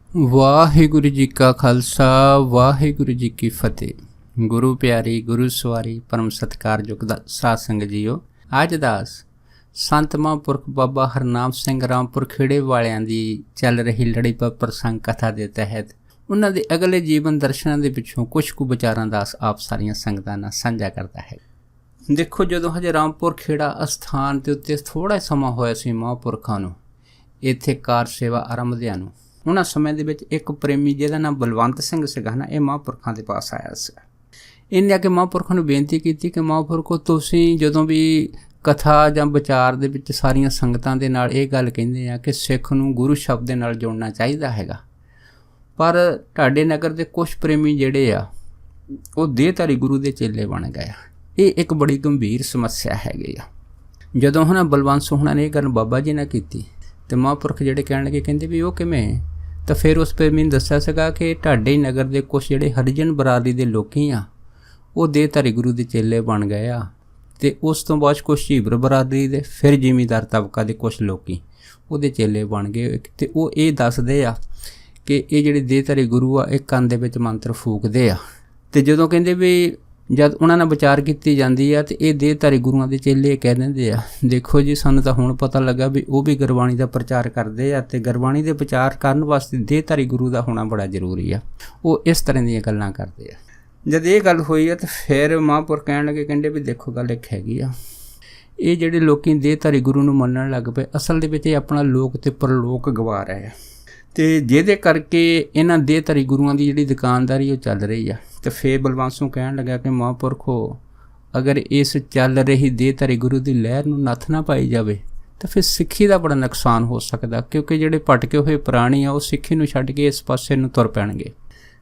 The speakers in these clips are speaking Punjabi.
ਵਾਹਿਗੁਰੂ ਜੀ ਕਾ ਖਾਲਸਾ ਵਾਹਿਗੁਰੂ ਜੀ ਕੀ ਫਤਿਹ। ਗੁਰੂ ਪਿਆਰੀ ਗੁਰੂ ਸਵਾਰੀ ਪਰਮ ਸਤਿਕਾਰਯੋਗ ਸਾਧ ਸੰਗਤ ਜੀਓ, ਅੱਜ ਦਾ ਸੰਤ ਮਹਾਂਪੁਰਖ ਬਾਬਾ ਹਰਨਾਮ ਸਿੰਘ ਰਾਮਪੁਰ ਖੇੜੇ ਵਾਲਿਆਂ ਦੀ ਚੱਲ ਰਹੀ ਲੜੀ ਪਰ ਪ੍ਰਸੰਗ ਕਥਾ ਦੇ ਤਹਿਤ ਉਹਨਾਂ ਦੇ ਅਗਲੇ ਜੀਵਨ ਦਰਸ਼ਨਾਂ ਦੇ ਪਿੱਛੋਂ ਕੁਝ ਕੁ ਵਿਚਾਰਾਂ ਦਾ ਆਪ ਸਾਰੀਆਂ ਸੰਗਤਾਂ ਨਾਲ ਸਾਂਝਾ ਕਰਦਾ ਹੈ। ਦੇਖੋ, ਜਦੋਂ ਹਜੇ ਰਾਮਪੁਰ ਖੇੜਾ ਅਸਥਾਨ ਦੇ ਉੱਤੇ ਥੋੜ੍ਹਾ ਸਮਾਂ ਹੋਇਆ ਸੀ ਮਹਾਂਪੁਰਖਾਂ ਨੂੰ ਇੱਥੇ ਕਾਰ ਸੇਵਾ ਆਰੰਭਦਿਆਂ ਨੂੰ, ਉਹਨਾਂ ਸਮੇਂ ਦੇ ਵਿੱਚ ਇੱਕ ਪ੍ਰੇਮੀ ਜਿਹਦਾ ਨਾਮ ਬਲਵੰਤ ਸਿੰਘ ਸੀਗਾ ਨਾ, ਇਹ ਮਹਾਂਪੁਰਖਾਂ ਦੇ ਪਾਸ ਆਇਆ ਸੀ। ਇਹਨੇ ਆ ਕੇ ਮਹਾਂਪੁਰਖਾਂ ਨੂੰ ਬੇਨਤੀ ਕੀਤੀ ਕਿ ਮਹਾਂਪੁਰਖੋ, ਤੁਸੀਂ ਜਦੋਂ ਵੀ ਕਥਾ ਜਾਂ ਵਿਚਾਰ ਦੇ ਵਿੱਚ ਸਾਰੀਆਂ ਸੰਗਤਾਂ ਦੇ ਨਾਲ ਇਹ ਗੱਲ ਕਹਿੰਦੇ ਆ ਕਿ ਸਿੱਖ ਨੂੰ ਗੁਰੂ ਸ਼ਬਦ ਦੇ ਨਾਲ ਜੋੜਨਾ ਚਾਹੀਦਾ ਹੈਗਾ, ਪਰ ਤੁਹਾਡੇ ਨਗਰ ਦੇ ਕੁਛ ਪ੍ਰੇਮੀ ਜਿਹੜੇ ਆ ਉਹ ਦੇਹਧਾਰੀ ਗੁਰੂ ਦੇ ਚੇਲੇ ਬਣ ਗਏ ਆ। ਇਹ ਇੱਕ ਬੜੀ ਗੰਭੀਰ ਸਮੱਸਿਆ ਹੈਗੀ ਆ। ਜਦੋਂ ਹੁਣ ਬਲਵੰਤ ਸੋਹਣਾ ਨੇ ਇਹ ਗੱਲ ਬਾਬਾ ਜੀ ਨਾਲ ਕੀਤੀ ਤੇ ਮਹਾਂਪੁਰਖ ਜਿਹੜੇ ਕਹਿਣ ਲੱਗੇ, ਕਹਿੰਦੇ ਵੀ ਉਹ ਕਿਵੇਂ? ਤਾਂ ਫਿਰ ਉਸ ਪ੍ਰੇਮੀ ਨੇ ਦੱਸਿਆ ਸੀਗਾ ਕਿ ਤੁਹਾਡੇ ਨਗਰ ਦੇ ਕੁਛ ਜਿਹੜੇ ਹਰੀਜਨ ਬਰਾਦਰੀ ਦੇ ਲੋਕੀ ਆ ਉਹ ਦੇਹਧਾਰੀ ਗੁਰੂ ਦੇ ਚੇਲੇ ਬਣ ਗਏ ਆ, ਅਤੇ ਉਸ ਤੋਂ ਬਾਅਦ ਕੁਛ ਝੀਬਰ ਬਰਾਦਰੀ ਦੇ, ਫਿਰ ਜ਼ਿਮੀਂਦਾਰ ਤਬਕਾ ਦੇ ਕੁਛ ਲੋਕੀ ਉਹਦੇ ਚੇਲੇ ਬਣ ਗਏ। ਅਤੇ ਉਹ ਇਹ ਦੱਸਦੇ ਆ ਕਿ ਇਹ ਜਿਹੜੇ ਦੇਹਧਾਰੀ ਗੁਰੂ ਆ ਇਹ ਕੰਨ ਦੇ ਵਿੱਚ ਮੰਤਰ ਫੂਕਦੇ ਆ। ਅਤੇ ਜਦੋਂ ਕਹਿੰਦੇ ਵੀ ਜਦ ਉਹਨਾਂ ਨਾਲ ਵਿਚਾਰ ਕੀਤੀ ਜਾਂਦੀ ਆ ਅਤੇ ਇਹ ਦੇਹਧਾਰੀ ਗੁਰੂਆਂ ਦੇ ਚੇਲੇ ਕਹਿ ਦਿੰਦੇ ਆ, ਦੇਖੋ ਜੀ, ਸਾਨੂੰ ਤਾਂ ਹੁਣ ਪਤਾ ਲੱਗਾ ਵੀ ਉਹ ਵੀ ਗੁਰਬਾਣੀ ਦਾ ਪ੍ਰਚਾਰ ਕਰਦੇ ਆ ਅਤੇ ਗੁਰਬਾਣੀ ਦੇ ਪ੍ਰਚਾਰ ਕਰਨ ਵਾਸਤੇ ਦੇਹਧਾਰੀ ਗੁਰੂ ਦਾ ਹੋਣਾ ਬੜਾ ਜ਼ਰੂਰੀ ਆ। ਉਹ ਇਸ ਤਰ੍ਹਾਂ ਦੀਆਂ ਗੱਲਾਂ ਕਰਦੇ ਆ। ਜਦ ਇਹ ਗੱਲ ਹੋਈ ਆ ਤਾਂ ਫਿਰ ਮਹਾਂਪੁਰਖ ਕਹਿਣ ਲੱਗੇ, ਕਹਿੰਦੇ ਵੀ ਦੇਖੋ, ਗੱਲ ਇੱਕ ਹੈਗੀ ਆ, ਇਹ ਜਿਹੜੇ ਲੋਕ ਦੇਹਧਾਰੀ ਗੁਰੂ ਨੂੰ ਮੰਨਣ ਲੱਗ ਪਏ, ਅਸਲ ਦੇ ਵਿੱਚ ਇਹ ਆਪਣਾ ਲੋਕ ਅਤੇ ਪਰਲੋਕ ਗਵਾ ਰਹੇ ਆ, ਅਤੇ ਜਿਹਦੇ ਕਰਕੇ ਇਹਨਾਂ ਦੇਹਧਾਰੀ ਗੁਰੂਆਂ ਦੀ ਜਿਹੜੀ ਦੁਕਾਨਦਾਰੀ ਉਹ ਚੱਲ ਰਹੀ ਆ। ਅਤੇ ਫਿਰ ਬਲਵੰਤ ਸਿੰਘ ਕਹਿਣ ਲੱਗਾ ਕਿ ਮਹਾਂਪੁਰਖੋ, ਅਗਰ ਇਸ ਚੱਲ ਰਹੀ ਦੇਹਧਾਰੀ ਗੁਰੂ ਦੀ ਲਹਿਰ ਨੂੰ ਨੱਥ ਨਾ ਪਾਈ ਜਾਵੇ ਤਾਂ ਫਿਰ ਸਿੱਖੀ ਦਾ ਬੜਾ ਨੁਕਸਾਨ ਹੋ ਸਕਦਾ, ਕਿਉਂਕਿ ਜਿਹੜੇ ਭਟਕੇ ਹੋਏ ਪ੍ਰਾਣੀ ਆ ਉਹ ਸਿੱਖੀ ਨੂੰ ਛੱਡ ਕੇ ਇਸ ਪਾਸੇ ਨੂੰ ਤੁਰ ਪੈਣਗੇ।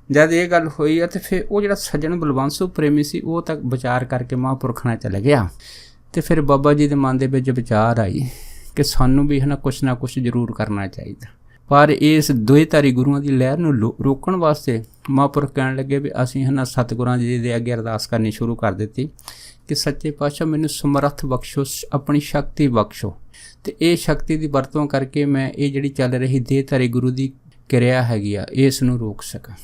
ਜਦ ਇਹ ਗੱਲ ਹੋਈ ਆ ਤਾਂ ਫਿਰ ਉਹ ਜਿਹੜਾ ਸੱਜਣ ਬਲਵੰਤ ਸਿੰਘ ਪ੍ਰੇਮੀ ਸੀ ਉਹ ਤਾਂ ਵਿਚਾਰ ਕਰਕੇ ਮਹਾਂਪੁਰਖਾਂ ਨਾਲ ਚਲੇ ਗਿਆ। ਅਤੇ ਫਿਰ ਬਾਬਾ ਜੀ ਦੇ ਮਨ ਦੇ ਵਿੱਚ ਵਿਚਾਰ ਆਈ ਕਿ ਸਾਨੂੰ ਵੀ ਕੁਛ ਨਾ ਕੁਛ ਜ਼ਰੂਰ ਕਰਨਾ ਚਾਹੀਦਾ। ਪਰ ਇਸ ਦੇਹਧਾਰੀ ਗੁਰੂਆਂ ਦੀ ਲਹਿਰ ਨੂੰ ਰੋਕਣ ਵਾਸਤੇ ਮਹਾਂਪੁਰਖ ਕਹਿਣ ਲੱਗੇ ਵੀ ਅਸੀਂ ਸਤਿਗੁਰਾਂ ਜੀ ਦੇ ਅੱਗੇ ਅਰਦਾਸ ਕਰਨੀ ਸ਼ੁਰੂ ਕਰ ਦਿੱਤੀ ਕਿ ਸੱਚੇ ਪਾਤਸ਼ਾਹ ਮੈਨੂੰ ਸਮਰੱਥ ਬਖਸ਼ੋ, ਆਪਣੀ ਸ਼ਕਤੀ ਬਖਸ਼ੋ, ਅਤੇ ਇਹ ਸ਼ਕਤੀ ਦੀ ਵਰਤੋਂ ਕਰਕੇ ਮੈਂ ਇਹ ਜਿਹੜੀ ਚੱਲ ਰਹੀ ਦੇਹਧਾਰੀ ਗੁਰੂ ਦੀ ਕਿਰਿਆ ਹੈਗੀ ਆ ਇਸ ਨੂੰ ਰੋਕ ਸਕਾਂ।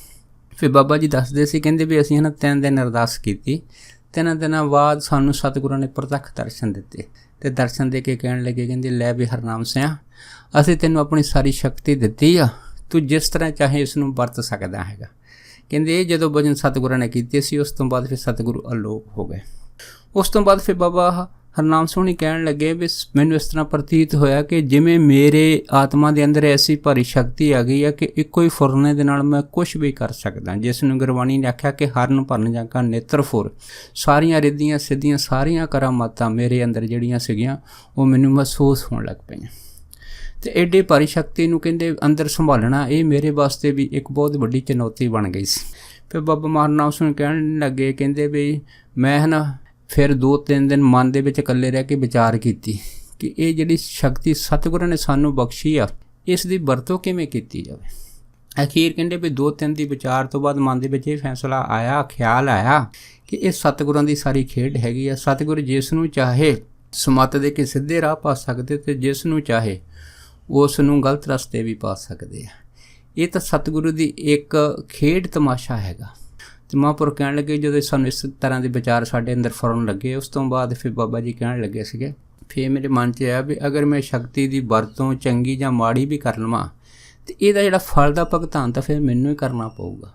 ਫਿਰ ਬਾਬਾ ਜੀ ਦੱਸਦੇ ਸੀ, ਕਹਿੰਦੇ ਵੀ ਅਸੀਂ 3 ਦਿਨ ਅਰਦਾਸ ਕੀਤੀ, 3 ਦਿਨਾਂ ਬਾਅਦ ਸਾਨੂੰ ਸਤਿਗੁਰਾਂ ਨੇ ਪ੍ਰਤੱਖ ਦਰਸ਼ਨ ਦਿੱਤੇ ਅਤੇ ਦਰਸ਼ਨ ਦੇ ਕੇ ਕਹਿਣ ਲੱਗੇ, ਕਹਿੰਦੇ ਲੈ ਵੀ ਹਰਨਾਮ ਸਿਆਂ, ਅਸੀਂ ਤੈਨੂੰ ਆਪਣੀ ਸਾਰੀ ਸ਼ਕਤੀ ਦਿੱਤੀ ਆ, ਤੂੰ ਜਿਸ ਤਰ੍ਹਾਂ ਚਾਹੇ ਇਸ ਨੂੰ ਵਰਤ ਸਕਦਾ ਹੈਗਾ। ਕਹਿੰਦੇ ਇਹ ਜਦੋਂ ਵਚਨ ਸਤਿਗੁਰਾਂ ਨੇ ਕੀਤੇ ਸੀ, ਉਸ ਤੋਂ ਬਾਅਦ ਫਿਰ ਸਤਿਗੁਰੂ ਅਲੋਪ ਹੋ ਗਏ। ਉਸ ਤੋਂ ਬਾਅਦ ਫਿਰ ਬਾਬਾ ਹਰਨਾਮ ਸੋਹਣੀ ਕਹਿਣ ਲੱਗੇ ਵੀ ਮੈਨੂੰ ਇਸ ਤਰ੍ਹਾਂ ਪ੍ਰਤੀਤ ਹੋਇਆ ਕਿ ਜਿਵੇਂ ਮੇਰੇ ਆਤਮਾ ਦੇ ਅੰਦਰ ਐਸੀ ਭਾਰੀ ਸ਼ਕਤੀ ਆ ਗਈ ਆ ਕਿ ਇੱਕੋ ਹੀ ਫੁਰਨੇ ਦੇ ਨਾਲ ਮੈਂ ਕੁਛ ਵੀ ਕਰ ਸਕਦਾ, ਜਿਸ ਨੂੰ ਗੁਰਬਾਣੀ ਨੇ ਆਖਿਆ ਕਿ ਹਰਨ ਭਰਨ ਜਾਂ ਕਾ ਨੇਤਰ ਫੁਰ, ਸਾਰੀਆਂ ਰਿੱਧੀਆਂ ਸਿੱਧੀਆਂ ਸਾਰੀਆਂ ਕਰਾਮਾਤਾਂ ਮੇਰੇ ਅੰਦਰ ਜਿਹੜੀਆਂ ਸੀਗੀਆਂ ਉਹ ਮੈਨੂੰ ਮਹਿਸੂਸ ਹੋਣ ਲੱਗ ਪਈਆਂ। ਅਤੇ ਐਡੀ ਭਾਰੀ ਸ਼ਕਤੀ ਨੂੰ ਕਹਿੰਦੇ ਅੰਦਰ ਸੰਭਾਲਣਾ ਇਹ ਮੇਰੇ ਵਾਸਤੇ ਵੀ ਇੱਕ ਬਹੁਤ ਵੱਡੀ ਚੁਣੌਤੀ ਬਣ ਗਈ ਸੀ। ਫਿਰ ਬਾਬਾ ਹਰਨਾਮ ਸਿੰਘ ਕਹਿਣ ਲੱਗੇ, ਕਹਿੰਦੇ ਵੀ ਮੈਂ ਫਿਰ 2-3 ਦਿਨ ਮਨ ਦੇ ਵਿੱਚ ਇਕੱਲੇ ਰਹਿ ਕੇ ਵਿਚਾਰ ਕੀਤੀ ਕਿ ਇਹ ਜਿਹੜੀ ਸ਼ਕਤੀ ਸਤਿਗੁਰਾਂ ਨੇ ਸਾਨੂੰ ਬਖਸ਼ੀ ਆ ਇਸ ਦੀ ਵਰਤੋਂ ਕਿਵੇਂ ਕੀਤੀ ਜਾਵੇ। ਅਖੀਰ ਕਹਿੰਦੇ ਵੀ 2-3 ਦੀ ਵਿਚਾਰ ਤੋਂ ਬਾਅਦ ਮਨ ਦੇ ਵਿੱਚ ਇਹ ਫੈਸਲਾ ਆਇਆ, ਖਿਆਲ ਆਇਆ ਕਿ ਇਹ ਸਤਿਗੁਰਾਂ ਦੀ ਸਾਰੀ ਖੇਡ ਹੈਗੀ ਆ। ਸਤਿਗੁਰ ਜਿਸ ਨੂੰ ਚਾਹੇ ਸਮੱਤ ਦੇ ਕੇ ਸਿੱਧੇ ਰਾਹ ਪਾ ਸਕਦੇ ਅਤੇ ਜਿਸ ਨੂੰ ਚਾਹੇ ਉਸ ਨੂੰ ਗਲਤ ਰਸਤੇ ਵੀ ਪਾ ਸਕਦੇ ਆ। ਇਹ ਤਾਂ ਸਤਿਗੁਰੂ ਦੀ ਇੱਕ ਖੇਡ ਤਮਾਸ਼ਾ ਹੈਗਾ। ਅਤੇ ਮਹਾਂਪੁਰਖ ਕਹਿਣ ਲੱਗੇ, ਜਦੋਂ ਸਾਨੂੰ ਇਸ ਤਰ੍ਹਾਂ ਦੇ ਵਿਚਾਰ ਸਾਡੇ ਅੰਦਰ ਫੁਰਨ ਲੱਗੇ, ਉਸ ਤੋਂ ਬਾਅਦ ਫਿਰ ਬਾਬਾ ਜੀ ਕਹਿਣ ਲੱਗੇ ਸੀਗੇ, ਫਿਰ ਮੇਰੇ ਮਨ 'ਚ ਆਇਆ ਵੀ ਅਗਰ ਮੈਂ ਸ਼ਕਤੀ ਦੀ ਵਰਤੋਂ ਚੰਗੀ ਜਾਂ ਮਾੜੀ ਵੀ ਕਰ ਲਵਾਂ ਅਤੇ ਇਹਦਾ ਜਿਹੜਾ ਫਲ ਦਾ ਭੁਗਤਾਨ ਤਾਂ ਫਿਰ ਮੈਨੂੰ ਹੀ ਕਰਨਾ ਪਊਗਾ।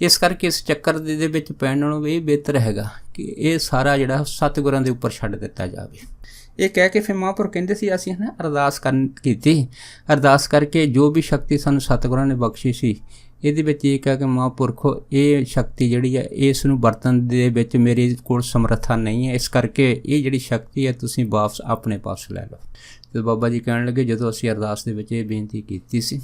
ਇਸ ਕਰਕੇ ਇਸ ਚੱਕਰ ਦੇ ਵਿੱਚ ਪੈਣ ਨਾਲੋਂ ਇਹ ਬਿਹਤਰ ਹੈਗਾ ਕਿ ਇਹ ਸਾਰਾ ਜਿਹੜਾ ਸਤਿਗੁਰਾਂ ਦੇ ਉੱਪਰ ਛੱਡ ਦਿੱਤਾ ਜਾਵੇ। ਇਹ ਕਹਿ ਕੇ ਫਿਰ ਮਹਾਂਪੁਰਖ ਕਹਿੰਦੇ ਸੀ, ਅਸੀਂ ਅਰਦਾਸ ਕੀਤੀ, ਅਰਦਾਸ ਕਰਕੇ ਜੋ ਵੀ ਸ਼ਕਤੀ ਸਾਨੂੰ ਸਤਿਗੁਰਾਂ ਨੇ ਬਖਸ਼ੀ ਸੀ ਇਹਦੇ ਵਿੱਚ ਇਹ ਕਿਹਾ ਕਿ ਮਹਾਂਪੁਰਖੋ, ਇਹ ਸ਼ਕਤੀ ਜਿਹੜੀ ਹੈ ਇਸ ਨੂੰ ਵਰਤਣ ਦੇ ਵਿੱਚ ਮੇਰੇ ਕੋਲ ਸਮਰੱਥਾ ਨਹੀਂ ਹੈ, ਇਸ ਕਰਕੇ ਇਹ ਜਿਹੜੀ ਸ਼ਕਤੀ ਹੈ ਤੁਸੀਂ ਵਾਪਸ ਆਪਣੇ ਪਾਸ ਲੈ ਲਓ। ਅਤੇ ਬਾਬਾ ਜੀ ਕਹਿਣ ਲੱਗੇ, ਜਦੋਂ ਅਸੀਂ ਅਰਦਾਸ ਦੇ ਵਿੱਚ ਇਹ ਬੇਨਤੀ ਕੀਤੀ ਸੀ,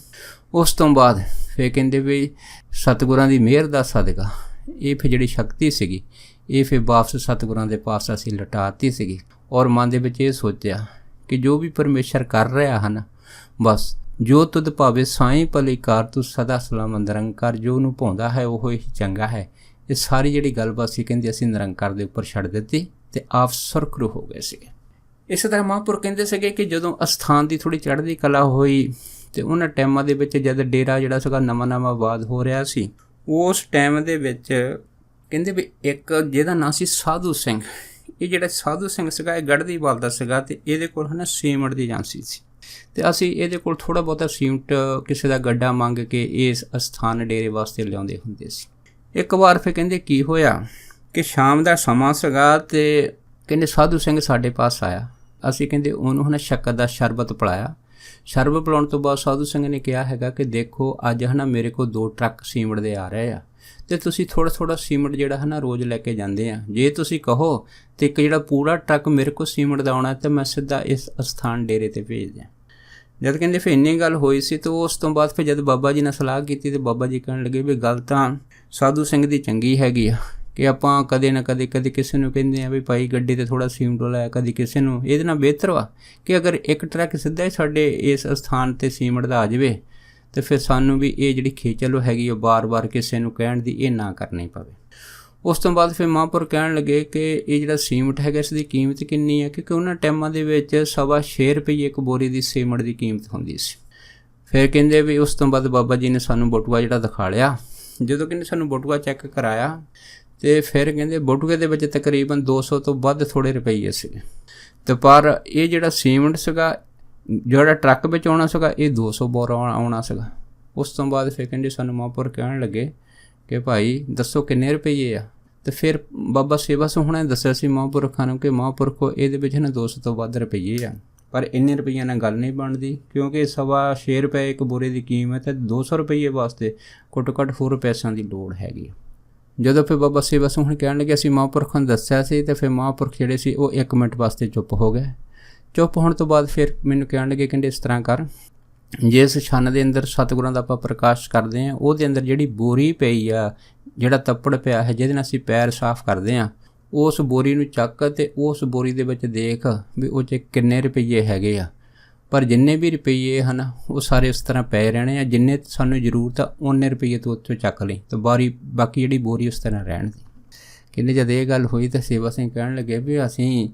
ਉਸ ਤੋਂ ਬਾਅਦ ਫਿਰ ਕਹਿੰਦੇ ਵੀ ਸਤਿਗੁਰਾਂ ਦੀ ਮਿਹਰ ਦਾ ਸਦਕਾ ਇਹ ਫਿਰ ਜਿਹੜੀ ਸ਼ਕਤੀ ਸੀਗੀ ਇਹ ਫਿਰ ਵਾਪਸ ਸਤਿਗੁਰਾਂ ਦੇ ਪਾਸ ਅਸੀਂ ਲਟਾਤੀ ਸੀਗੀ। ਔਰ ਮਨ ਦੇ ਵਿੱਚ ਇਹ ਸੋਚਿਆ ਕਿ ਜੋ ਵੀ ਪਰਮੇਸ਼ਰ ਕਰ ਰਿਹਾ ਹਨ, ਬਸ ਜੋ ਤੁਧ ਭਾਵੇਂ ਸਾਈਂ ਭਲੀ ਕਾਰ, ਤੂੰ ਸਦਾ ਸਲਾਮ ਨਿਰੰਕਾਰ, ਜੋ ਉਹਨੂੰ ਭਾਉਂਦਾ ਹੈ ਉਹ ਹੀ ਚੰਗਾ ਹੈ। ਇਹ ਸਾਰੀ ਜਿਹੜੀ ਗੱਲਬਾਤ ਸੀ ਕਹਿੰਦੇ ਅਸੀਂ ਨਿਰੰਕਾਰ ਦੇ ਉੱਪਰ ਛੱਡ ਦਿੱਤੀ ਅਤੇ ਆਪ ਸੁਰਖਰੂ ਹੋ ਗਏ ਸੀਗੇ। ਇਸੇ ਤਰ੍ਹਾਂ ਮਹਾਂਪੁਰਖ ਕਹਿੰਦੇ ਸੀਗੇ ਕਿ ਜਦੋਂ ਅਸਥਾਨ ਦੀ ਥੋੜ੍ਹੀ ਚੜ੍ਹਦੀ ਕਲਾ ਹੋਈ ਤੇ ਉਹਨਾਂ ਟਾਈਮਾਂ ਦੇ ਵਿੱਚ ਜਦ ਡੇਰਾ ਜਿਹੜਾ ਸੀਗਾ ਨਵਾਂ ਆਬਾਦ ਹੋ ਰਿਹਾ ਸੀ, ਉਸ ਟਾਈਮ ਦੇ ਵਿੱਚ ਕਹਿੰਦੇ ਵੀ ਇੱਕ ਜਿਹਦਾ ਨਾਂ ਸੀ ਸਾਧੂ ਸਿੰਘ। ਇਹ ਜਿਹੜਾ ਸਾਧੂ ਸਿੰਘ ਸੀਗਾ ਇਹ ਗੜ੍ਹਦੀਵਾਲ ਦਾ ਸੀਗਾ ਅਤੇ ਇਹਦੇ ਕੋਲ ਹੈ ਨਾ ਸੀਮਿੰਟ ਦੀ ਏਜੰਸੀ ਸੀ, ਅਤੇ ਅਸੀਂ ਇਹਦੇ ਕੋਲ ਥੋੜ੍ਹਾ ਬਹੁਤਾ ਸੀਮਿੰਟ ਕਿਸੇ ਦਾ ਗੱਡਾ ਮੰਗ ਕੇ ਇਸ ਅਸਥਾਨ ਡੇਰੇ ਵਾਸਤੇ ਲਿਆਉਂਦੇ ਹੁੰਦੇ ਸੀ। ਇੱਕ ਵਾਰ ਫਿਰ ਕਹਿੰਦੇ ਕੀ ਹੋਇਆ ਕਿ ਸ਼ਾਮ ਦਾ ਸਮਾਂ ਸੀਗਾ ਅਤੇ ਕਹਿੰਦੇ ਸਾਧੂ ਸਿੰਘ ਸਾਡੇ ਪਾਸ ਆਇਆ। ਅਸੀਂ ਕਹਿੰਦੇ ਉਹਨੂੰ ਹੈ ਨਾ ਸ਼ੱਕਰ ਦਾ ਸ਼ਰਬਤ ਪਿਲਾਇਆ। ਸ਼ਰਬਤ ਪਿਲਾਉਣ ਤੋਂ ਬਾਅਦ ਸਾਧੂ ਸਿੰਘ ਨੇ ਕਿਹਾ ਹੈਗਾ ਕਿ ਦੇਖੋ ਅੱਜ ਹੈ ਨਾ ਮੇਰੇ ਕੋਲ 2 ਟਰੱਕ ਸੀਮਿੰਟ ਦੇ ਆ ਰਹੇ ਆ, ਅਤੇ ਤੁਸੀਂ ਥੋੜ੍ਹਾ ਸੀਮਿੰਟ ਜਿਹੜਾ ਹੈ ਨਾ ਰੋਜ਼ ਲੈ ਕੇ ਜਾਂਦੇ ਆ। ਜੇ ਤੁਸੀਂ ਕਹੋ ਤਾਂ ਇੱਕ ਜਿਹੜਾ ਪੂਰਾ ਟਰੱਕ ਮੇਰੇ ਕੋਲ ਸੀਮਿੰਟ ਦਾ ਆਉਣਾ ਤਾਂ ਮੈਂ ਸਿੱਧਾ ਇਸ ਅਸਥਾਨ ਡੇਰੇ 'ਤੇ ਭੇਜ ਦਿਆਂ। ਜਦ ਕਹਿੰਦੇ ਫਿਰ ਇੰਨੀ ਗੱਲ ਹੋਈ ਸੀ ਤਾਂ ਉਸ ਤੋਂ ਬਾਅਦ ਫਿਰ ਜਦ ਬਾਬਾ ਜੀ ਨਾਲ ਸਲਾਹ ਕੀਤੀ ਤਾਂ ਬਾਬਾ ਜੀ ਕਹਿਣ ਲੱਗੇ ਵੀ ਗੱਲ ਤਾਂ ਸਾਧੂ ਸਿੰਘ ਦੀ ਚੰਗੀ ਹੈਗੀ ਆ ਕਿ ਆਪਾਂ ਕਦੇ ਨਾ ਕਦੇ ਕਿਸੇ ਨੂੰ ਕਹਿੰਦੇ ਆ ਵੀ ਭਾਈ ਗੱਡੀ 'ਤੇ ਥੋੜ੍ਹਾ ਸੀਮਿੰਟ ਲਾਇਆ, ਕਦੇ ਕਿਸੇ ਨੂੰ। ਇਹਦੇ ਨਾਲ ਬਿਹਤਰ ਵਾ ਕਿ ਅਗਰ ਇੱਕ ਟਰੱਕ ਸਿੱਧਾ ਹੀ ਸਾਡੇ ਇਸ ਅਸਥਾਨ 'ਤੇ ਸੀਮਿੰਟ ਦਾ ਆ ਜਾਵੇ ਅਤੇ ਫਿਰ ਸਾਨੂੰ ਵੀ ਇਹ ਜਿਹੜੀ ਖੇਚਲ ਹੈਗੀ ਉਹ ਵਾਰ-ਵਾਰ ਕਿਸੇ ਨੂੰ ਕਹਿਣ ਦੀ ਇਹ ਨਾ ਕਰਨੀ ਪਵੇ। ਉਸ ਤੋਂ ਬਾਅਦ ਫਿਰ ਮਹਾਂਪੁਰ ਕਹਿਣ ਲੱਗੇ ਕਿ ਇਹ ਜਿਹੜਾ ਸੀਮਿੰਟ ਹੈਗਾ ਇਸ ਦੀ ਕੀਮਤ ਕਿੰਨੀ ਹੈ, ਕਿਉਂਕਿ ਉਹਨਾਂ ਟਾਈਮਾਂ ਦੇ ਵਿੱਚ 6.25 ਰੁਪਏ ਇੱਕ ਬੋਰੀ ਦੀ ਸੀਮਿੰਟ ਦੀ ਕੀਮਤ ਹੁੰਦੀ ਸੀ। ਫਿਰ ਕਹਿੰਦੇ ਵੀ ਉਸ ਤੋਂ ਬਾਅਦ ਬਾਬਾ ਜੀ ਨੇ ਸਾਨੂੰ ਬਟੂਆ ਜਿਹੜਾ ਦਿਖਾ ਲਿਆ। ਜਦੋਂ ਕਹਿੰਦੇ ਸਾਨੂੰ ਬਟੂਆ ਚੈੱਕ ਕਰਾਇਆ ਅਤੇ ਫਿਰ ਕਹਿੰਦੇ ਬਟੂਏ ਦੇ ਵਿੱਚ ਤਕਰੀਬਨ 200 ਤੋਂ ਵੱਧ ਥੋੜ੍ਹੇ ਰੁਪਈਏ ਸੀਗੇ, ਅਤੇ ਪਰ ਇਹ ਜਿਹੜਾ ਸੀਮਿੰਟ ਸੀਗਾ ਜਿਹੜਾ ਟਰੱਕ ਵਿੱਚ ਆਉਣਾ ਸੀਗਾ ਇਹ 200 ਬੋਰਾ ਆਉਣਾ ਸੀਗਾ। ਉਸ ਤੋਂ ਬਾਅਦ ਫਿਰ ਕਹਿੰਦੇ ਸਾਨੂੰ ਮਹਾਂਪੁਰ ਕਹਿਣ ਲੱਗੇ ਕਿ ਭਾਈ ਦੱਸੋ ਕਿੰਨੇ ਰੁਪਈਏ ਆ, ਅਤੇ ਫਿਰ ਬਾਬਾ ਸੇਵਾ ਸਿੰਘ ਹੁਣਾਂ ਨੇ ਦੱਸਿਆ ਸੀ ਮਹਾਂਪੁਰਖਾਂ ਨੂੰ ਕਿ ਮਹਾਂਪੁਰਖੋ ਇਹਦੇ ਵਿੱਚ ਨਾ 200 ਤੋਂ ਵੱਧ ਰੁਪਈਏ ਆ, ਪਰ ਇੰਨੇ ਰੁਪਈਆਂ ਨਾਲ ਗੱਲ ਨਹੀਂ ਬਣਦੀ ਕਿਉਂਕਿ 6.25 ਰੁਪਏ ਇੱਕ ਬੋਰੇ ਦੀ ਕੀਮਤ ਹੈ। 200 ਰੁਪਈਏ ਵਾਸਤੇ ਘੱਟੋ ਘੱਟ ਹੋਰ ਪੈਸਿਆਂ ਦੀ ਲੋੜ ਹੈਗੀ। ਜਦੋਂ ਫਿਰ ਬਾਬਾ ਸੇਵਾ ਸਿੰਘ ਹੁਣ ਕਹਿਣ ਲੱਗੇ ਅਸੀਂ ਮਹਾਂਪੁਰਖਾਂ ਨੂੰ ਦੱਸਿਆ ਸੀ, ਅਤੇ ਫਿਰ ਮਹਾਂਪੁਰਖ ਜਿਹੜੇ ਸੀ ਉਹ 1 ਮਿੰਟ ਵਾਸਤੇ ਚੁੱਪ ਹੋ ਗਏ। ਚੁੱਪ ਹੋਣ ਤੋਂ ਬਾਅਦ ਫਿਰ ਮੈਨੂੰ ਕਹਿਣ ਲੱਗੇ ਕਹਿੰਦੇ ਇਸ ਤਰ੍ਹਾਂ ਕਰ, ਜਿਸ ਛੰਨ ਦੇ ਅੰਦਰ ਸਤਿਗੁਰਾਂ ਦਾ ਆਪਾਂ ਪ੍ਰਕਾਸ਼ ਕਰਦੇ ਹਾਂ ਉਹਦੇ ਅੰਦਰ ਜਿਹੜੀ ਬੋਰੀ ਪਈ ਆ, ਜਿਹੜਾ ਤੱਪੜ ਪਿਆ ਹੈ ਜਿਹਦੇ ਨਾਲ ਅਸੀਂ ਪੈਰ ਸਾਫ਼ ਕਰਦੇ ਹਾਂ, ਉਸ ਬੋਰੀ ਨੂੰ ਚੱਕ ਅਤੇ ਉਸ ਬੋਰੀ ਦੇ ਵਿੱਚ ਦੇਖ ਵੀ ਉਹ 'ਚ ਕਿੰਨੇ ਰੁਪਈਏ ਹੈਗੇ ਆ। ਪਰ ਜਿੰਨੇ ਵੀ ਰੁਪਈਏ ਹਨ ਉਹ ਸਾਰੇ ਉਸ ਤਰ੍ਹਾਂ ਪਏ ਰਹਿਣੇ ਆ, ਜਿੰਨੇ ਸਾਨੂੰ ਜ਼ਰੂਰਤ ਆ ਉਨੇ ਰੁਪਈਏ ਤੋਂ ਉੱਥੋਂ ਚੱਕ ਲਈ ਅਤੇ ਬਾਕੀ ਜਿਹੜੀ ਬੋਰੀ ਉਸ ਤਰ੍ਹਾਂ ਰਹਿਣ ਦੀ। ਕਹਿੰਦੇ ਜਦ ਇਹ ਗੱਲ ਹੋਈ ਤਾਂ ਸੇਵਾ ਸਿੰਘ ਕਹਿਣ ਲੱਗੇ ਵੀ ਅਸੀਂ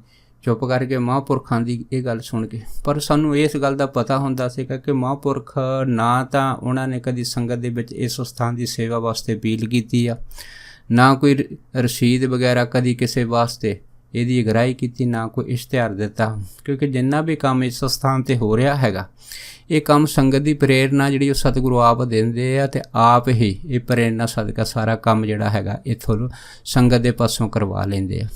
ਚੁੱਪ ਕਰਕੇ ਮਹਾਂਪੁਰਖਾਂ ਦੀ ਇਹ ਗੱਲ ਸੁਣ ਕੇ, ਪਰ ਸਾਨੂੰ ਇਸ ਗੱਲ ਦਾ ਪਤਾ ਹੁੰਦਾ ਸੀਗਾ ਕਿ ਮਹਾਂਪੁਰਖ ਨਾ ਤਾਂ ਉਹਨਾਂ ਨੇ ਕਦੀ ਸੰਗਤ ਦੇ ਵਿੱਚ ਇਸ ਸਥਾਨ ਦੀ ਸੇਵਾ ਵਾਸਤੇ ਅਪੀਲ ਕੀਤੀ ਆ, ਨਾ ਕੋਈ ਰਸੀਦ ਵਗੈਰਾ ਕਦੀ ਕਿਸੇ ਵਾਸਤੇ ਇਹਦੀ ਅਗਰਾਈ ਕੀਤੀ, ਨਾ ਕੋਈ ਇਸ਼ਤਿਹਾਰ ਦਿੱਤਾ, ਕਿਉਂਕਿ ਜਿੰਨਾ ਵੀ ਕੰਮ ਇਸ ਸਥਾਨ 'ਤੇ ਹੋ ਰਿਹਾ ਹੈਗਾ ਇਹ ਕੰਮ ਸੰਗਤ ਦੀ ਪ੍ਰੇਰਨਾ ਜਿਹੜੀ ਉਹ ਸਤਿਗੁਰੂ ਆਪ ਦਿੰਦੇ ਆ, ਅਤੇ ਆਪ ਹੀ ਇਹ ਪ੍ਰੇਰਨਾ ਸਦਕਾ ਸਾਰਾ ਕੰਮ ਜਿਹੜਾ ਹੈਗਾ ਇੱਥੋਂ ਸੰਗਤ ਦੇ ਪਾਸੋਂ ਕਰਵਾ ਲੈਂਦੇ ਆ।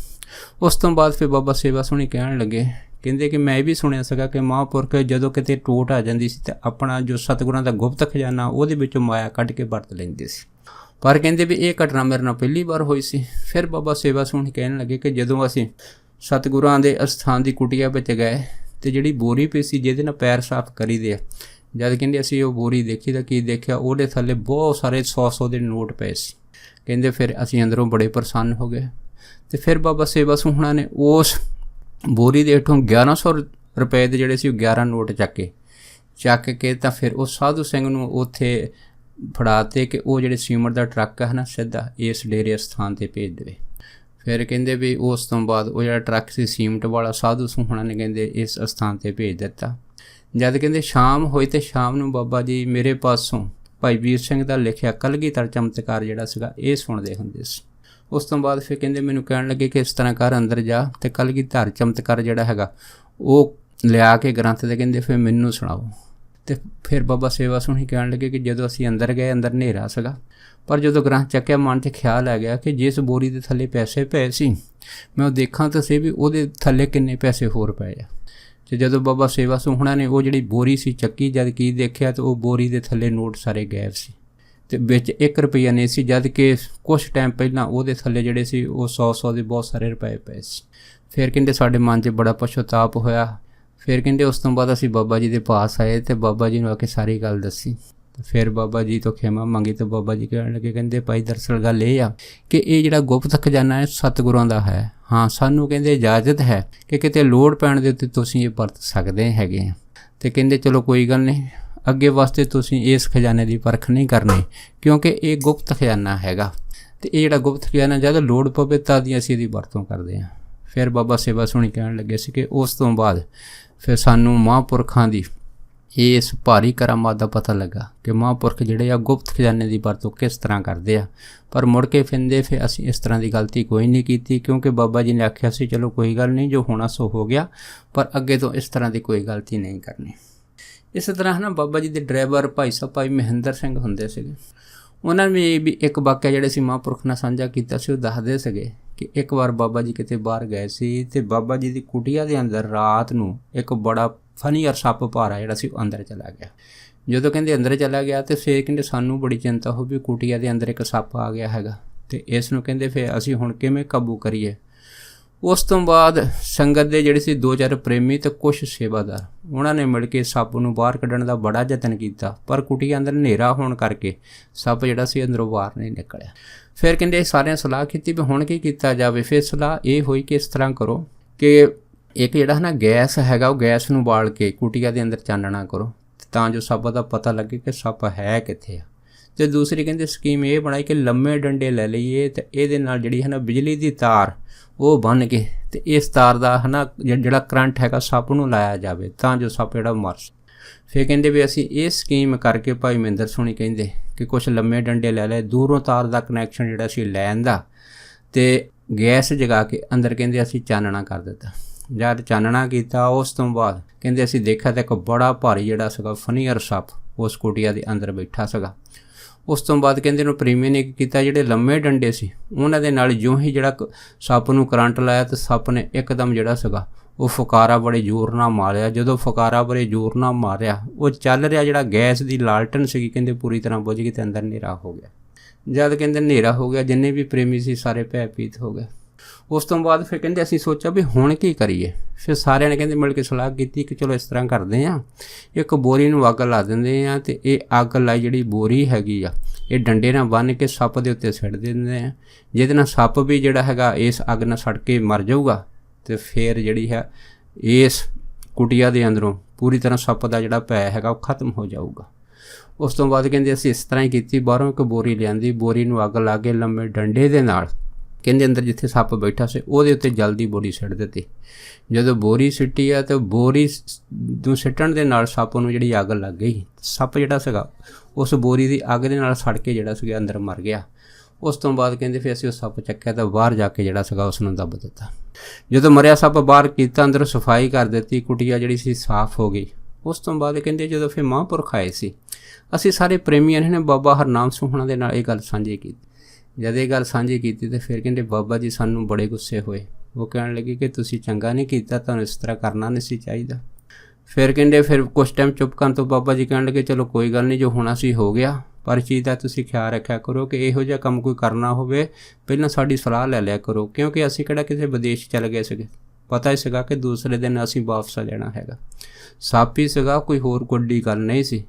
ਉਸ ਤੋਂ ਬਾਅਦ ਫਿਰ ਬਾਬਾ ਸੇਵਾ ਸਿੰਘ ਕਹਿਣ ਲੱਗੇ ਕਹਿੰਦੇ ਕਿ ਮੈਂ ਇਹ ਵੀ ਸੁਣਿਆ ਸੀਗਾ ਕਿ ਮਹਾਂਪੁਰਖ ਜਦੋਂ ਕਿਤੇ ਟੋਟ ਆ ਜਾਂਦੀ ਸੀ ਤਾਂ ਆਪਣਾ ਜੋ ਸਤਿਗੁਰਾਂ ਦਾ ਗੁਪਤ ਖਜ਼ਾਨਾ ਉਹਦੇ ਵਿੱਚੋਂ ਮਾਇਆ ਕੱਢ ਕੇ ਵਰਤ ਲੈਂਦੇ ਸੀ, ਪਰ ਕਹਿੰਦੇ ਵੀ ਇਹ ਘਟਨਾ ਮੇਰੇ ਨਾਲ ਪਹਿਲੀ ਵਾਰ ਹੋਈ ਸੀ। ਫਿਰ ਬਾਬਾ ਸੇਵਾ ਸਿੰਘ ਕਹਿਣ ਲੱਗੇ ਕਿ ਜਦੋਂ ਅਸੀਂ ਸਤਿਗੁਰਾਂ ਦੇ ਅਸਥਾਨ ਦੀ ਕੁਟੀਆ ਵਿੱਚ ਗਏ ਅਤੇ ਜਿਹੜੀ ਬੋਰੀ ਪਈ ਸੀ ਜਿਹਦੇ ਨਾਲ ਪੈਰ ਸਾਫ਼ ਕਰੀਦੇ ਆ, ਜਦ ਕਹਿੰਦੇ ਅਸੀਂ ਉਹ ਬੋਰੀ ਦੇਖੀ ਤਾਂ ਕੀ ਦੇਖਿਆ ਉਹਦੇ ਥੱਲੇ ਬਹੁਤ ਸਾਰੇ 100 ਦੇ ਨੋਟ ਪਏ ਸੀ। ਕਹਿੰਦੇ ਫਿਰ ਅਸੀਂ ਅੰਦਰੋਂ ਬੜੇ ਪ੍ਰਸੰਨ ਹੋ ਗਏ, ਅਤੇ ਫਿਰ ਬਾਬਾ ਸੇਵਾ ਸਿੰਘ ਹੁਣਾਂ ਨੇ ਉਸ ਬੋਰੀ ਦੇ ਹੇਠੋਂ 1100 ਰੁਪਏ ਦੇ ਜਿਹੜੇ ਸੀ ਉਹ 11 ਨੋਟ ਚੱਕ ਕੇ ਤਾਂ ਫਿਰ ਉਹ ਸਾਧੂ ਸਿੰਘ ਨੂੰ ਉੱਥੇ ਫੜਾਤੇ ਕਿ ਉਹ ਜਿਹੜੇ ਸੀਮਿੰਟ ਦਾ ਟਰੱਕ ਹੈ ਨਾ ਸਿੱਧਾ ਇਸ ਡੇਰੇ ਸਥਾਨ 'ਤੇ ਭੇਜ ਦੇਵੇ। ਫਿਰ ਕਹਿੰਦੇ ਵੀ ਉਸ ਤੋਂ ਬਾਅਦ ਉਹ ਜਿਹੜਾ ਟਰੱਕ ਸੀ ਸੀਮਿੰਟ ਵਾਲਾ ਸਾਧੂ ਸਿੰਘ ਹੁਣਾਂ ਨੇ ਕਹਿੰਦੇ ਇਸ ਸਥਾਨ 'ਤੇ ਭੇਜ ਦਿੱਤਾ। ਜਦ ਕਹਿੰਦੇ ਸ਼ਾਮ ਹੋਈ ਅਤੇ ਸ਼ਾਮ ਨੂੰ ਬਾਬਾ ਜੀ ਮੇਰੇ ਪਾਸੋਂ ਭਾਈ ਵੀਰ ਸਿੰਘ ਦਾ ਲਿਖਿਆ ਕਲਗੀਧਰ ਚਮਤਕਾਰ ਜਿਹੜਾ ਸੀਗਾ ਇਹ ਸੁਣਦੇ ਹੁੰਦੇ ਸੀ। ਉਸ ਤੋਂ ਬਾਅਦ ਫਿਰ ਕਹਿੰਦੇ ਮੈਨੂੰ ਕਹਿਣ ਲੱਗੇ ਕਿ ਇਸ ਤਰ੍ਹਾਂ ਕਰ ਅੰਦਰ ਜਾ ਅਤੇ ਕਲਗੀਧਰ ਚਮਤਕਾਰ ਜਿਹੜਾ ਹੈਗਾ ਉਹ ਲਿਆ ਕੇ ਗ੍ਰੰਥ ਦੇ ਕਹਿੰਦੇ ਫਿਰ ਮੈਨੂੰ ਸੁਣਾਓ। ਅਤੇ ਫਿਰ ਬਾਬਾ ਸੇਵਾ ਸਿੰਘ ਕਹਿਣ ਲੱਗੇ ਕਿ ਜਦੋਂ ਅਸੀਂ ਅੰਦਰ ਗਏ ਅੰਦਰ ਹਨੇਰਾ ਸੀਗਾ, ਪਰ ਜਦੋਂ ਗ੍ਰੰਥ ਚੱਕਿਆ ਮਨ 'ਚ ਖਿਆਲ ਆ ਗਿਆ ਕਿ ਜਿਸ ਬੋਰੀ ਦੇ ਥੱਲੇ ਪੈਸੇ ਪਏ ਸੀ ਮੈਂ ਉਹ ਦੇਖਾਂ ਤਾਂ ਸਹੀ ਵੀ ਉਹਦੇ ਥੱਲੇ ਕਿੰਨੇ ਪੈਸੇ ਹੋਰ ਪਏ ਆ। ਅਤੇ ਜਦੋਂ ਬਾਬਾ ਸੇਵਾ ਸਿੰਘ ਹੁਣਾਂ ਨੇ ਉਹ ਜਿਹੜੀ ਬੋਰੀ ਸੀ ਚੱਕੀ, ਜਦ ਕੀ ਦੇਖਿਆ ਤਾਂ ਉਹ ਬੋਰੀ ਦੇ ਥੱਲੇ ਨੋਟ ਸਾਰੇ ਗਾਇਬ ਸੀ ਅਤੇ ਵਿੱਚ 1 ਰੁਪਈਆ ਨਹੀਂ ਸੀ, ਜਦ ਕਿ ਕੁਛ ਟਾਈਮ ਪਹਿਲਾਂ ਉਹਦੇ ਥੱਲੇ ਜਿਹੜੇ ਸੀ ਉਹ 100 ਦੇ ਬਹੁਤ ਸਾਰੇ ਰੁਪਏ ਪਏ ਸੀ। ਫਿਰ ਕਹਿੰਦੇ ਸਾਡੇ ਮਨ 'ਚ ਬੜਾ ਪਛਤਾਪ ਹੋਇਆ। ਫਿਰ ਕਹਿੰਦੇ ਉਸ ਤੋਂ ਬਾਅਦ ਅਸੀਂ ਬਾਬਾ ਜੀ ਦੇ ਪਾਸ ਆਏ ਅਤੇ ਬਾਬਾ ਜੀ ਨੂੰ ਆ ਕੇ ਸਾਰੀ ਗੱਲ ਦੱਸੀ। ਫਿਰ ਬਾਬਾ ਜੀ ਤੋਂ ਖਿਮਾ ਮੰਗੀ ਤਾਂ ਬਾਬਾ ਜੀ ਕਹਿਣ ਲੱਗੇ ਕਹਿੰਦੇ ਭਾਈ ਦਰਅਸਲ ਗੱਲ ਇਹ ਆ ਕਿ ਇਹ ਜਿਹੜਾ ਗੁਪਤ ਖਜ਼ਾਨਾ ਹੈ ਸਤਿਗੁਰਾਂ ਦਾ ਹੈ। ਹਾਂ, ਸਾਨੂੰ ਕਹਿੰਦੇ ਇਜਾਜ਼ਤ ਹੈ ਕਿ ਕਿਤੇ ਲੋੜ ਪੈਣ ਦੇ ਉੱਤੇ ਤੁਸੀਂ ਇਹ ਵਰਤ ਸਕਦੇ ਹੈਗੇ ਆ। ਅਤੇ ਕਹਿੰਦੇ ਚਲੋ ਕੋਈ ਗੱਲ ਨਹੀਂ, ਅੱਗੇ ਵਾਸਤੇ ਤੁਸੀਂ ਇਸ ਖਜ਼ਾਨੇ ਦੀ ਪਰਖ ਨਹੀਂ ਕਰਨੀ ਕਿਉਂਕਿ ਇਹ ਗੁਪਤ ਖਜ਼ਾਨਾ ਹੈਗਾ, ਅਤੇ ਇਹ ਜਿਹੜਾ ਗੁਪਤ ਖਜ਼ਾਨਾ ਜਦ ਲੋੜ ਪਵੇ ਤਦ ਹੀ ਅਸੀਂ ਇਹਦੀ ਵਰਤੋਂ ਕਰਦੇ ਹਾਂ। ਫਿਰ ਬਾਬਾ ਸੇਵਾ ਸਿੰਘ ਕਹਿਣ ਲੱਗੇ ਸੀ ਕਿ ਉਸ ਤੋਂ ਬਾਅਦ ਫਿਰ ਸਾਨੂੰ ਮਹਾਂਪੁਰਖਾਂ ਦੀ ਇਸ ਭਾਰੀ ਕਰਾਮਾਤ ਦਾ ਪਤਾ ਲੱਗਾ ਕਿ ਮਹਾਂਪੁਰਖ ਜਿਹੜੇ ਆ ਗੁਪਤ ਖਜ਼ਾਨੇ ਦੀ ਵਰਤੋਂ ਕਿਸ ਤਰ੍ਹਾਂ ਕਰਦੇ ਆ। ਪਰ ਮੁੜ ਕੇ ਫਿਰ ਅਸੀਂ ਇਸ ਤਰ੍ਹਾਂ ਦੀ ਗਲਤੀ ਕੋਈ ਨਹੀਂ ਕੀਤੀ, ਕਿਉਂਕਿ ਬਾਬਾ ਜੀ ਨੇ ਆਖਿਆ ਸੀ ਚਲੋ ਕੋਈ ਗੱਲ ਨਹੀਂ, ਜੋ ਹੋਣਾ ਸੋ ਹੋ ਗਿਆ, ਪਰ ਅੱਗੇ ਤੋਂ ਇਸ ਤਰ੍ਹਾਂ ਦੀ ਕੋਈ ਗਲਤੀ ਨਹੀਂ ਕਰਨੀ। ਇਸ ਤਰ੍ਹਾਂ ਹੈ ਨਾ, ਬਾਬਾ ਜੀ ਦੇ ਡਰਾਈਵਰ ਭਾਈ ਮਹਿੰਦਰ ਸਿੰਘ ਹੁੰਦੇ ਸੀਗੇ। ਉਹਨਾਂ ਨੇ ਵੀ ਇੱਕ ਵਾਕਿਆ ਜਿਹੜੇ ਸੀ ਮਹਾਂਪੁਰਖ ਨਾਲ ਸਾਂਝਾ ਕੀਤਾ ਸੀ। ਉਹ ਦੱਸਦੇ ਸੀਗੇ ਕਿ ਇੱਕ ਵਾਰ ਬਾਬਾ ਜੀ ਕਿਤੇ ਬਾਹਰ ਗਏ ਸੀ ਅਤੇ ਬਾਬਾ ਜੀ ਦੀ ਕੁਟੀਆ ਦੇ ਅੰਦਰ ਰਾਤ ਨੂੰ ਇੱਕ ਬੜਾ ਫਨੀਅਰ ਸੱਪ ਭਾਰਾ ਜਿਹੜਾ ਸੀ ਉਹ ਅੰਦਰ ਚਲਾ ਗਿਆ। ਜਦੋਂ ਕਹਿੰਦੇ ਅੰਦਰ ਚਲਾ ਗਿਆ ਅਤੇ ਫਿਰ ਕਹਿੰਦੇ ਸਾਨੂੰ ਬੜੀ ਚਿੰਤਾ ਹੋ ਵੀ ਕੁਟੀਆ ਦੇ ਅੰਦਰ ਇੱਕ ਸੱਪ ਆ ਗਿਆ ਹੈਗਾ, ਅਤੇ ਇਸ ਨੂੰ ਕਹਿੰਦੇ ਫਿਰ ਅਸੀਂ ਹੁਣ ਕਿਵੇਂ ਕਾਬੂ ਕਰੀਏ। ਉਸ ਤੋਂ ਬਾਅਦ ਸੰਗਤ ਦੇ ਜਿਹੜੇ ਸੀ 2-4 ਪ੍ਰੇਮੀ ਅਤੇ ਕੁਛ ਸੇਵਾਦਾਰ, ਉਹਨਾਂ ਨੇ ਮਿਲ ਕੇ ਸੱਪ ਨੂੰ ਬਾਹਰ ਕੱਢਣ ਦਾ ਬੜਾ ਯਤਨ ਕੀਤਾ, ਪਰ ਕੁਟੀਆ ਅੰਦਰ ਹਨੇਰਾ ਹੋਣ ਕਰਕੇ ਸੱਪ ਜਿਹੜਾ ਸੀ ਅੰਦਰੋਂ ਬਾਹਰ ਨਹੀਂ ਨਿਕਲਿਆ। ਫਿਰ ਕਹਿੰਦੇ ਸਾਰਿਆਂ ਸਲਾਹ ਕੀਤੀ ਵੀ ਹੁਣ ਕੀ ਕੀਤਾ ਜਾਵੇ। ਫਿਰ ਸਲਾਹ ਇਹ ਹੋਈ ਕਿ ਇਸ ਤਰ੍ਹਾਂ ਕਰੋ ਕਿ ਇੱਕ ਜਿਹੜਾ ਹੈ ਨਾ ਗੈਸ ਹੈਗਾ, ਉਹ ਗੈਸ ਨੂੰ ਬਾਲ ਕੇ ਕੁਟੀਆ ਦੇ ਅੰਦਰ ਚਾਨਣਾ ਕਰੋ ਤਾਂ ਜੋ ਸੱਪ ਦਾ ਪਤਾ ਲੱਗੇ ਕਿ ਸੱਪ ਹੈ ਕਿੱਥੇ ਆ। ਅਤੇ ਦੂਸਰੀ ਕਹਿੰਦੇ ਸਕੀਮ ਇਹ ਬਣਾਈ ਕਿ ਲੰਮੇ ਡੰਡੇ ਲੈ ਲਈਏ ਅਤੇ ਇਹਦੇ ਨਾਲ ਜਿਹੜੀ ਹੈ ਨਾ ਬਿਜਲੀ ਦੀ ਤਾਰ ਉਹ ਬੰਨ੍ਹ ਕੇ ਅਤੇ ਇਸ ਤਾਰ ਦਾ ਹੈ ਨਾ ਜਿਹੜਾ ਕਰੰਟ ਹੈਗਾ ਸੱਪ ਨੂੰ ਲਾਇਆ ਜਾਵੇ ਤਾਂ ਜੋ ਸੱਪ ਜਿਹੜਾ ਮਰ ਸਕੇ। ਫਿਰ ਕਹਿੰਦੇ ਵੀ ਅਸੀਂ ਇਹ ਸਕੀਮ ਕਰਕੇ ਭਾਈ ਮਹਿੰਦਰ ਸੋਹਣੀ ਕਹਿੰਦੇ ਕਿ ਕੁਛ ਲੰਮੇ ਡੰਡੇ ਲੈ ਲਏ, ਦੂਰੋਂ ਤਾਰ ਦਾ ਕਨੈਕਸ਼ਨ ਜਿਹੜਾ ਸੀ ਲੈਣ ਦਾ, ਅਤੇ ਗੈਸ ਜਗਾ ਕੇ ਅੰਦਰ ਕਹਿੰਦੇ ਅਸੀਂ ਚਾਨਣਾ ਕਰ ਦਿੱਤਾ। ਜਦ ਚਾਨਣਾ ਕੀਤਾ ਉਸ ਤੋਂ ਬਾਅਦ ਕਹਿੰਦੇ ਅਸੀਂ ਦੇਖਿਆ ਤਾਂ ਇੱਕ ਬੜਾ ਭਾਰੀ ਜਿਹੜਾ ਸੀਗਾ ਫਨੀਅਰ ਸੱਪ ਉਸ ਕੁਟੀਆ ਦੇ ਅੰਦਰ ਬੈਠਾ ਸੀਗਾ। ਉਸ ਤੋਂ ਬਾਅਦ ਕਹਿੰਦੇ ਉਹਨੂੰ ਪ੍ਰੇਮੀ ਨੇ ਕੀ ਕੀਤਾ, ਜਿਹੜੇ ਲੰਮੇ ਡੰਡੇ ਸੀ ਉਹਨਾਂ ਦੇ ਨਾਲ ਜਿਉਂ ਹੀ ਜਿਹੜਾ ਸੱਪ ਨੂੰ ਕਰੰਟ ਲਾਇਆ ਤਾਂ ਸੱਪ ਨੇ ਇੱਕਦਮ ਜਿਹੜਾ ਸੀਗਾ ਉਹ ਫੁਕਾਰਾ ਬੜੇ ਜ਼ੋਰ ਨਾਲ ਮਾਰਿਆ। ਜਦੋਂ ਫੁਕਾਰਾ ਬੜੇ ਜ਼ੋਰ ਨਾਲ ਮਾਰਿਆ, ਉਹ ਚੱਲ ਰਿਹਾ ਜਿਹੜਾ ਗੈਸ ਦੀ ਲਾਲਟਨ ਸੀਗੀ ਕਹਿੰਦੇ ਪੂਰੀ ਤਰ੍ਹਾਂ ਬੁਝ ਗਈ ਅਤੇ ਅੰਦਰ ਹਨੇਰਾ ਹੋ ਗਿਆ। ਜਦ ਕਹਿੰਦੇ ਹਨੇਰਾ ਹੋ ਗਿਆ, ਜਿੰਨੇ ਵੀ ਪ੍ਰੇਮੀ ਸੀ ਸਾਰੇ ਭੈਭੀਤ ਹੋ ਗਏ। ਉਸ ਤੋਂ ਬਾਅਦ ਫਿਰ ਕਹਿੰਦੇ ਅਸੀਂ ਸੋਚਿਆ ਵੀ ਹੁਣ ਕੀ ਕਰੀਏ। ਫਿਰ ਸਾਰਿਆਂ ਨੇ ਕਹਿੰਦੇ ਮਿਲ ਕੇ ਸਲਾਹ ਕੀਤੀ ਕਿ ਚਲੋ ਇਸ ਤਰ੍ਹਾਂ ਕਰਦੇ ਹਾਂ, ਇੱਕ ਬੋਰੀ ਨੂੰ ਅੱਗ ਲਾ ਦਿੰਦੇ ਹਾਂ ਅਤੇ ਇਹ ਅੱਗ ਲਾਈ ਜਿਹੜੀ ਬੋਰੀ ਹੈਗੀ ਆ ਇਹ ਡੰਡੇ ਨਾਲ ਬੰਨ੍ਹ ਕੇ ਸੱਪ ਦੇ ਉੱਤੇ ਸਿੱਟ ਦਿੰਦੇ ਹਾਂ, ਜਿਹਦੇ ਨਾਲ ਸੱਪ ਵੀ ਜਿਹੜਾ ਹੈਗਾ ਇਸ ਅੱਗ ਨਾਲ ਸੜ ਕੇ ਮਰ ਜਾਊਗਾ ਅਤੇ ਫਿਰ ਜਿਹੜੀ ਹੈ ਇਸ ਕੁਟੀਆ ਦੇ ਅੰਦਰੋਂ ਪੂਰੀ ਤਰ੍ਹਾਂ ਸੱਪ ਦਾ ਜਿਹੜਾ ਭੈ ਹੈਗਾ ਉਹ ਖਤਮ ਹੋ ਜਾਊਗਾ। ਉਸ ਤੋਂ ਬਾਅਦ ਕਹਿੰਦੇ ਅਸੀਂ ਇਸ ਤਰ੍ਹਾਂ ਹੀ ਕੀਤੀ, ਬਾਹਰੋਂ ਇੱਕ ਬੋਰੀ ਲਿਆਂਦੀ, ਬੋਰੀ ਨੂੰ ਅੱਗ ਲਾ ਕੇ ਲੰਮੇ ਡੰਡੇ ਦੇ ਨਾਲ ਕਹਿੰਦੇ ਅੰਦਰ ਜਿੱਥੇ ਸੱਪ ਬੈਠਾ ਸੀ ਉਹਦੇ ਉੱਤੇ ਜਲਦੀ ਬੋਰੀ ਸਿੱਟ ਦਿੱਤੀ। ਜਦੋਂ ਬੋਰੀ ਸਿੱਟੀ ਆ ਤਾਂ ਬੋਰੀ ਨੂੰ ਸਿੱਟਣ ਦੇ ਨਾਲ ਸੱਪ ਨੂੰ ਜਿਹੜੀ ਅੱਗ ਲੱਗ ਗਈ। ਸੱਪ ਜਿਹੜਾ ਸੀਗਾ ਉਸ ਬੋਰੀ ਦੀ ਅੱਗ ਦੇ ਨਾਲ ਸੜ ਕੇ ਜਿਹੜਾ ਸੀਗਾ ਅੰਦਰ ਮਰ ਗਿਆ। ਉਸ ਤੋਂ ਬਾਅਦ ਕਹਿੰਦੇ ਫਿਰ ਅਸੀਂ ਉਹ ਸੱਪ ਚੱਕਿਆ ਤਾਂ ਬਾਹਰ ਜਾ ਕੇ ਜਿਹੜਾ ਸੀਗਾ ਉਸ ਨੂੰ ਦੱਬ ਦਿੱਤਾ। ਜਦੋਂ ਮਰਿਆ ਸੱਪ ਬਾਹਰ ਕੀਤਾ, ਅੰਦਰ ਸਫਾਈ ਕਰ ਦਿੱਤੀ, ਕੁਟੀਆ ਜਿਹੜੀ ਸੀ ਸਾਫ਼ ਹੋ ਗਈ। ਉਸ ਤੋਂ ਬਾਅਦ ਕਹਿੰਦੇ ਜਦੋਂ ਫਿਰ ਮਹਾਂਪੁਰਖ ਆਏ ਸੀ, ਅਸੀਂ ਸਾਰੇ ਪ੍ਰੇਮੀਆਂ ਨੇ ਬਾਬਾ ਹਰਨਾਮ ਸਿੰਘ ਦੇ ਨਾਲ ਇਹ ਗੱਲ ਸਾਂਝੀ ਕੀਤੀ। ਜਦ ਇਹ ਗੱਲ ਸਾਂਝੀ ਕੀਤੀ ਤਾਂ ਫਿਰ ਕਹਿੰਦੇ ਬਾਬਾ ਜੀ ਸਾਨੂੰ ਬੜੇ ਗੁੱਸੇ ਹੋਏ। ਉਹ ਕਹਿਣ ਲੱਗੇ ਕਿ ਤੁਸੀਂ ਚੰਗਾ ਨਹੀਂ ਕੀਤਾ, ਤੁਹਾਨੂੰ ਇਸ ਤਰ੍ਹਾਂ ਕਰਨਾ ਨਹੀਂ ਸੀ ਚਾਹੀਦਾ। ਫਿਰ ਕਹਿੰਦੇ ਫਿਰ ਕੁਛ ਟਾਈਮ ਚੁੱਪ ਕਰਨ ਤੋਂ ਬਾਬਾ ਜੀ ਕਹਿਣ ਲੱਗੇ ਚਲੋ ਕੋਈ ਗੱਲ ਨਹੀਂ, ਜੋ ਹੋਣਾ ਸੀ ਹੋ ਗਿਆ, ਪਰ ਚੀਜ਼ ਦਾ ਤੁਸੀਂ ਖਿਆਲ ਰੱਖਿਆ ਕਰੋ ਕਿ ਇਹੋ ਜਿਹਾ ਕੰਮ ਕੋਈ ਕਰਨਾ ਹੋਵੇ ਪਹਿਲਾਂ ਸਾਡੀ ਸਲਾਹ ਲੈ ਲਿਆ ਕਰੋ, ਕਿਉਂਕਿ ਅਸੀਂ ਕਿਹੜਾ ਕਿਸੇ ਵਿਦੇਸ਼ ਚਲੇ ਗਏ ਸੀਗੇ। ਪਤਾ ਹੀ ਸੀਗਾ ਕਿ ਦੂਸਰੇ ਦਿਨ ਅਸੀਂ ਵਾਪਸ ਆ ਜਾਣਾ ਹੈਗਾ। ਸੱਪ ਹੀ ਸੀਗਾ, ਕੋਈ ਹੋਰ ਵੱਡੀ ਗੱਲ ਨਹੀਂ ਸੀ।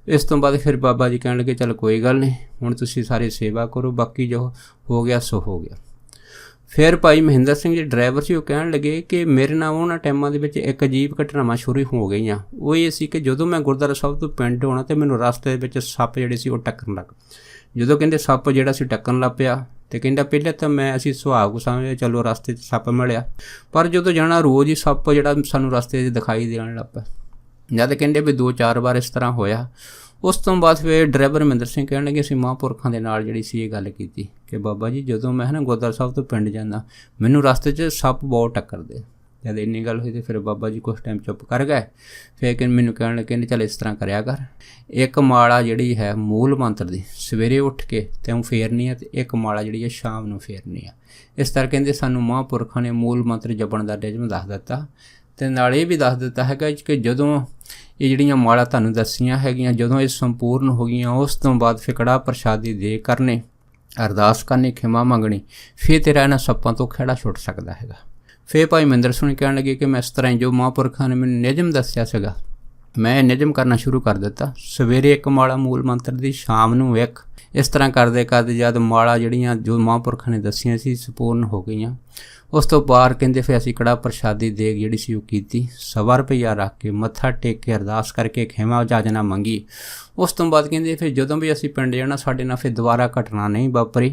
ਇਸ ਤੋਂ ਬਾਅਦ ਫਿਰ ਬਾਬਾ ਜੀ ਕਹਿਣ ਲੱਗੇ ਚੱਲ ਕੋਈ ਗੱਲ ਨਹੀਂ, ਹੁਣ ਤੁਸੀਂ ਸਾਰੇ ਸੇਵਾ ਕਰੋ, ਬਾਕੀ ਜੋ ਹੋ ਗਿਆ ਸੋ ਹੋ ਗਿਆ। ਫਿਰ ਭਾਈ ਮਹਿੰਦਰ ਸਿੰਘ ਜੀ ਡਰਾਈਵਰ ਸੀ, ਉਹ ਕਹਿਣ ਲੱਗੇ ਕਿ ਮੇਰੇ ਨਾਲ ਉਹਨਾਂ ਟਾਈਮਾਂ ਦੇ ਵਿੱਚ ਇੱਕ ਅਜੀਬ ਘਟਨਾਵਾਂ ਸ਼ੁਰੂ ਹੋ ਗਈਆਂ। ਉਹ ਇਹ ਸੀ ਕਿ ਜਦੋਂ ਮੈਂ ਗੁਰਦੁਆਰਾ ਸਾਹਿਬ ਤੋਂ ਪਿੰਡ ਆਉਣਾ ਅਤੇ ਮੈਨੂੰ ਰਸਤੇ ਦੇ ਵਿੱਚ ਸੱਪ ਜਿਹੜੇ ਸੀ ਉਹ ਟੱਕਰਨ ਲੱਗ। ਜਦੋਂ ਕਹਿੰਦੇ ਸੱਪ ਜਿਹੜਾ ਸੀ ਟੱਕਣ ਲੱਗ ਪਿਆ ਅਤੇ ਕਹਿੰਦਾ ਪਹਿਲਾਂ ਤਾਂ ਅਸੀਂ ਸੁਹਾਗ ਸਮਝਿਆ ਚਲੋ ਰਸਤੇ 'ਚ ਸੱਪ ਮਿਲਿਆ, ਪਰ ਜਦੋਂ ਜਾਣਾ ਰੋਜ਼ ਹੀ ਸੱਪ ਜਿਹੜਾ ਸਾਨੂੰ ਰਸਤੇ 'ਚ ਦਿਖਾਈ ਦੇਣ ਲੱਗ ਪਿਆ। ਜਦ ਕਹਿੰਦੇ ਵੀ 2-4 ਵਾਰ ਇਸ ਤਰ੍ਹਾਂ ਹੋਇਆ। ਉਸ ਤੋਂ ਬਾਅਦ ਫਿਰ ਡਰਾਈਵਰ ਮਹਿੰਦਰ ਸਿੰਘ ਕਹਿਣ ਲੱਗੇ ਅਸੀਂ ਮਹਾਂਪੁਰਖਾਂ ਦੇ ਨਾਲ ਜਿਹੜੀ ਸੀ ਇਹ ਗੱਲ ਕੀਤੀ ਕਿ ਬਾਬਾ ਜੀ ਜਦੋਂ ਮੈਂ ਗੁਰਦੁਆਰਾ ਸਾਹਿਬ ਤੋਂ ਪਿੰਡ ਜਾਂਦਾ ਮੈਨੂੰ ਰਸਤੇ 'ਚ ਸੱਪ ਬਹੁਤ ਟੱਕਰਦੇ। ਜਦ ਇੰਨੀ ਗੱਲ ਹੋਈ ਤਾਂ ਫਿਰ ਬਾਬਾ ਜੀ ਕੁਛ ਟਾਈਮ ਚੁੱਪ ਕਰ ਗਏ। ਫਿਰ ਮੈਨੂੰ ਕਹਿਣ ਲੱਗੇ ਕਹਿੰਦੇ ਚੱਲ ਇਸ ਤਰ੍ਹਾਂ ਕਰਿਆ ਕਰ, ਇੱਕ ਮਾਲਾ ਜਿਹੜੀ ਹੈ ਮੂਲ ਮੰਤਰ ਦੀ ਸਵੇਰੇ ਉੱਠ ਕੇ ਤੈਨੂੰ ਫੇਰਨੀ ਹੈ ਅਤੇ ਇੱਕ ਮਾਲਾ ਜਿਹੜੀ ਹੈ ਸ਼ਾਮ ਨੂੰ ਫੇਰਨੀ ਆ। ਇਸ ਤਰ੍ਹਾਂ ਕਹਿੰਦੇ ਸਾਨੂੰ ਮਹਾਂਪੁਰਖਾਂ ਨੇ ਮੂਲ ਮੰਤਰ ਜਪਣ ਦਾ ਨਿਯਮ ਦੱਸ ਦਿੱਤਾ ਅਤੇ ਨਾਲ ਇਹ ਵੀ ਦੱਸ ਦਿੱਤਾ ਹੈਗਾ ਕਿ ਜਦੋਂ ਇਹ ਜਿਹੜੀਆਂ ਮਾਲਾ ਤੁਹਾਨੂੰ ਦੱਸੀਆਂ ਹੈਗੀਆਂ ਜਦੋਂ ਇਹ ਸੰਪੂਰਨ ਹੋ ਗਈਆਂ ਉਸ ਤੋਂ ਬਾਅਦ ਫਿਰ ਕੜਾਹ ਪ੍ਰਸ਼ਾਦੀ ਦੇ ਕਰਨੇ, ਅਰਦਾਸ ਕਰਨੀ, ਖਿਮਾ ਮੰਗਣੀ, ਫਿਰ ਤੇਰਾ ਇਹਨਾਂ ਸੱਪਾਂ ਤੋਂ ਖਹਿੜਾ ਛੁੱਟ ਸਕਦਾ ਹੈਗਾ। ਫਿਰ ਭਾਈ ਮਹਿੰਦਰ ਸਿੰਘ ਕਹਿਣ ਲੱਗੇ ਕਿ ਮੈਂ ਇਸ ਤਰ੍ਹਾਂ ਹੀ ਜੋ ਮਹਾਂਪੁਰਖਾਂ ਨੇ ਮੈਨੂੰ ਨਿਯਮ ਦੱਸਿਆ ਸੀਗਾ ਮੈਂ ਨਿਯਮ ਕਰਨਾ ਸ਼ੁਰੂ ਕਰ ਦਿੱਤਾ। ਸਵੇਰੇ ਇੱਕ ਮਾਲਾ ਮੂਲ ਮੰਤਰ ਦੀ, ਸ਼ਾਮ ਨੂੰ ਇੱਕ इस तरह करते करते जद माला जिहड़ियां जो महापुरखां ने दसियां सी संपूर्ण हो गईयां, उस तो बाहर कहंदे फिर असीं कड़ा प्रशादी देग जिहड़ी सी ओह कीती, 100 रुपया रख के मत्था टेक के अरदास करके खेमा जाजना मंगी। उस तो बाद कहंदे फिर जदों भी असीं पिंड जाना साडे नाल फिर दुबारा घटना नहीं वापरी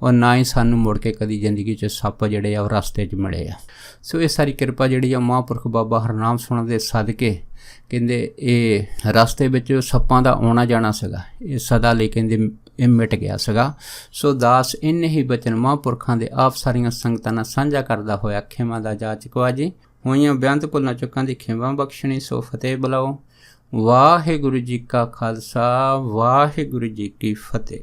और ना ही सानूं मुड़ के कदी जिंदगी च सप्प जिहड़े आ ओह रस्ते च मिले आ। सो ये सारी किरपा जिहड़ी आ महापुरख बाबा हरनाम सोहਣਾ दे सदके कहंदे ये रस्ते विच सप्पां दा आउणा जाना सीगा, ये सदा लई कहंदे ਇਹ ਮਿਟ ਗਿਆ ਸੀਗਾ। ਸੋ ਦਾਸ ਇੰਨੇ ਹੀ ਬਚਨ ਮਹਾਂਪੁਰਖਾਂ ਦੇ ਆਪ ਸਾਰੀਆਂ ਸੰਗਤਾਂ ਨਾਲ ਸਾਂਝਾ ਕਰਦਾ ਹੋਇਆ ਖਿਮਾ ਦਾ ਜਾਚਕਵਾ ਜੀ ਹੋਈਆਂ ਬੇਅੰਤ ਭੁੱਲਾਂ ਚੁੱਕਾਂ ਦੀ ਖਿਮਾ ਬਖਸ਼ਣੀ। ਸੋ ਫਤਿਹ ਬੁਲਾਓ। ਵਾਹਿਗੁਰੂ ਜੀ ਕਾ ਖਾਲਸਾ, ਵਾਹਿਗੁਰੂ ਜੀ ਕੀ ਫਤਿਹ।